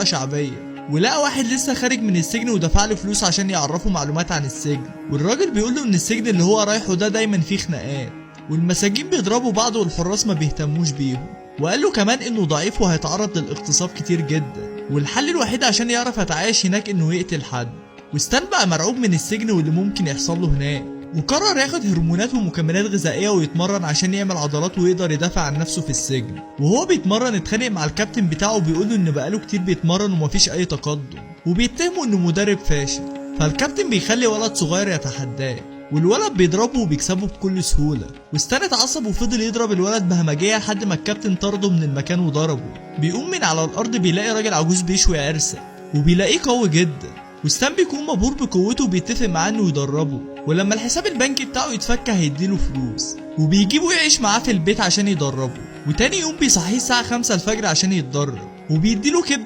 منطقة شعبية، ولقى واحد لسه خارج من السجن ودفع له فلوس عشان يعرفه معلومات عن السجن. والراجل بيقول له ان السجن اللي هو رايحه ده دايما فيه خناقات، والمساجين بيضربوا بعض والحراس ما بيهتموش بيهم. وقال له كمان انه ضعيف وهيتعرض للاغتصاب كتير جدا، والحل الوحيد عشان يعرف يتعايش هناك انه يقتل حد. وستان بقى مرعوب من السجن واللي ممكن يحصل له هناك، وقرر ياخد هرمونات ومكملات غذائيه ويتمرن عشان يعمل عضلات ويقدر يدافع عن نفسه في السجن. وهو بيتمرن اتخانق مع الكابتن بتاعه وبيقوله ان بقاله كتير بيتمرن ومفيش اي تقدم، وبيتهمه انه مدرب فاشل. فالكابتن بيخلي ولد صغير يتحداه، والولد بيضربه وبيكسبه بكل سهوله. وستان اتعصب وفضل يضرب الولد بهمجيه لحد ما الكابتن طرده من المكان وضربه. بيقوم من على الارض بيلاقي راجل عجوز بيشوي عرسه، وبيلاقيه قوي جدا، وستان بيكون مبهور بقوته وبيتفق معاه انه يدربه. ولما الحساب البنكي بتاعه يتفك هيديله فلوس، وبيجيبه يعيش معاه في البيت عشان يدربه. وتاني يوم بيصحيه الساعة 5 الفجر عشان يتدرب، وبيديله كبدة